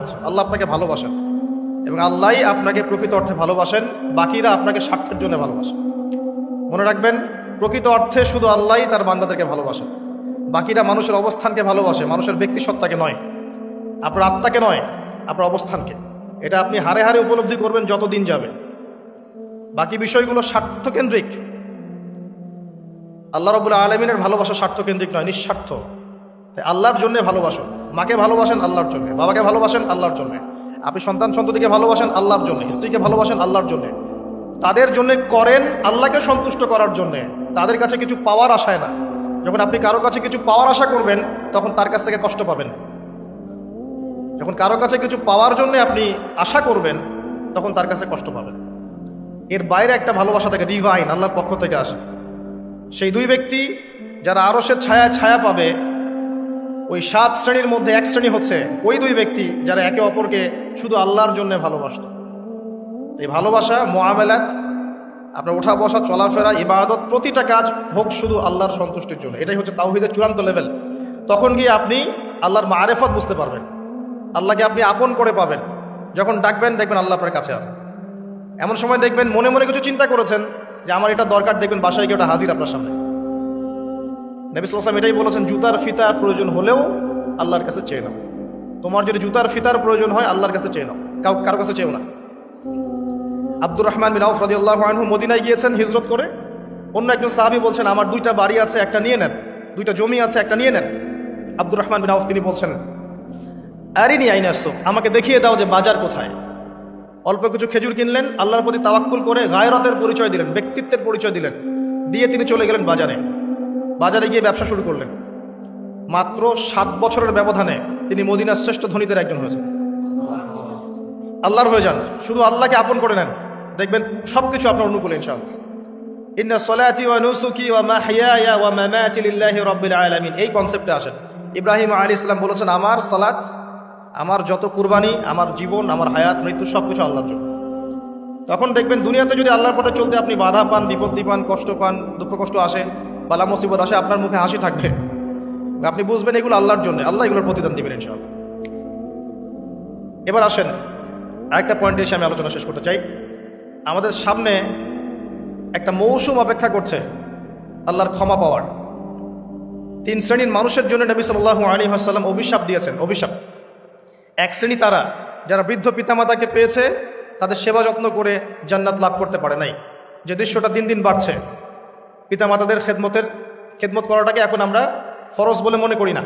আল্লাহ আপনাকে ভালোবাসেন এবং আল্লাহই আপনাকে প্রকৃত অর্থে ভালোবাসেন, বাকিরা আপনাকে স্বার্থের জন্য ভালোবাসেন। মনে রাখবেন, প্রকৃত অর্থে শুধু আল্লাহই তার বান্দাদেরকে ভালোবাসেন, বাকিরা মানুষের অবস্থানকে ভালোবাসে, মানুষের ব্যক্তিসত্তাকে নয়, আপনার আত্মাকে নয়, আপনার অবস্থানকে। এটা আপনি হারে হারে উপলব্ধি করবেন যত দিন যাবে। বাকি বিষয়গুলো স্বার্থকেন্দ্রিক। আল্লাহ রাব্বুল আলামিনের ভালোবাসা স্বার্থকেন্দ্রিক নয়, নিঃস্বার্থ। তাই আল্লাহর জন্য ভালোবাসুন। মাকে ভালোবাসেন আল্লাহর জন্য, বাবাকে ভালোবাসেন আল্লাহর জন্য, আপনি সন্তান সন্ততিকে ভালোবাসেন আল্লাহর জন্য, স্ত্রীকে ভালোবাসেন আল্লাহর জন্য। তাদের জন্য করেন আল্লাহকে সন্তুষ্ট করার জন্য, তাদের কাছে কিছু পাওয়ার আশায় না। যখন আপনি কারো কাছে কিছু পাওয়ার আশা করবেন তখন তার কাছ থেকে কষ্ট পাবেন। যখন কারো কাছে কিছু পাওয়ার জন্য আপনি আশা করবেন তখন তার কাছে কষ্ট পাবেন। এর বাইরে একটা ভালোবাসা থাকে, ডিভাইন, আল্লাহর পক্ষ থেকে আসে। সেই দুই ব্যক্তি যারা আরশের ছায়ায় ছায়া পাবে, ওই 7 শ্রেণীর মধ্যে এক শ্রেণী হচ্ছে ওই দুই ব্যক্তি যারা একে অপরকে শুধু আল্লাহর জন্য ভালোবাসত। এই ভালোবাসা, মুআমালাত, আপনার ওঠা বসা, চলাফেরা, ইবাদত, প্রতিটা কাজ হোক শুধু আল্লাহর সন্তুষ্টির জন্য। এটাই হচ্ছে তাওহীদের চূড়ান্ত লেভেল। তখন গিয়ে আপনি আল্লাহর মারিফত বুঝতে পারবেন, আল্লাহকে আপনি আপন করে পাবেন। যখন ডাকবেন দেখবেন আল্লাহ আপনার কাছে আছে। এমন সময় দেখবেন মনে মনে কিছু চিন্তা করেছেন যে আমার এটা দরকার, দেখবেন বাসায় গিয়ে ওটা হাজির আপনার সামনে। নবী সাল্লাল্লাহু আলাইহি ওয়াসাল্লাম এটাই বলেছেন, জুতার ফিতার প্রয়োজন হলেও আল্লাহর কাছে চেয়ে নাও। তোমার যদি জুতার ফিতার প্রয়োজন হয় আল্লাহর কাছে চেয়ে নাও, কারো কাছে চেয়েও না। আব্দুর রহমান বিন আউফ রাদিয়াল্লাহু আনহু মদিনায় গিয়েছেন হিজরত করে। অন্য একজন সাহাবী বলছেন, আমার 2টা বাড়ি আছে, একটা নিয়ে নেন, 2টা জমি আছে, একটা নিয়ে নেন। আব্দুর রহমান বিন আউফ তিনি বলছেন, আরিনি আইনা সুক, আমাকে দেখিয়ে দাও যে বাজার কোথায়। অল্প কিছু খেজুর কিনলেন, আল্লাহর প্রতি তাওয়াক্কুল করে গায়রতের পরিচয় দিলেন, ব্যক্তিত্বের পরিচয় দিলেন, দিয়ে তিনি চলে গেলেন বাজারে। বাজারে গিয়ে ব্যবসা শুরু করলেন। মাত্র 7 বছরের ব্যবধানে তিনি মদিনার শ্রেষ্ঠ ধনীদের একজন হয়েছেন। আল্লাহর হয়ে যান, শুধু আল্লাহকে আপন করে নেন, দেখবেন সবকিছু আপনার অনুকূলে ইনশাআল্লাহ। ইন্না সলাতি ওয়া নুসুকি ওয়া মাহইয়ায়া ওয়া মামাতি লিল্লাহি রাব্বিল আলামিন, এই কনসেপ্টে আসেন। ইব্রাহিম আলাইহিস সালাম বলেছেন, আমার সালাত, আমার যত কুরবানি, আমার জীবন, আমার হায়াত, মৃত্যু সবকিছু আল্লাহর জন্য। তখন দেখবেন দুনিয়াতে যদি আল্লাহর পথে চলতে আপনি বাধা পান, বিপত্তি পান, কষ্ট পান, দুঃখ কষ্ট আসে, বালা মুসিবত আসে, আপনার মুখে হাসি থাকবে। আপনি বুঝবেন এগুলো আল্লাহর জন্য, আল্লাহ এগুলোর প্রতিদান দিবেন ইনশাআল্লাহ। এবার আসেন আরেকটা পয়েন্টে এসে আমি আলোচনা শেষ করতে চাই। আমাদের সামনে একটা মৌসুম অপেক্ষা করছে আল্লাহর ক্ষমা পাওয়ার। 3 শ্রেণীর মানুষের জন্য নবী সাল্লাল্লাহু আলাইহি ওয়াসাল্লাম অভিশাপ দিয়েছেন। অভিশাপ, এক শ্রেণী তারা যারা বৃদ্ধ পিতামাতাকে পেয়েছে, তাদের সেবা যত্ন করে জান্নাত লাভ করতে পারে নাই। যে দৃশ্যটা দিন দিন বাড়ছে, পিতামাতাদের খেদমত করাটাকে এখন আমরা ফরজ বলে মনে করি না।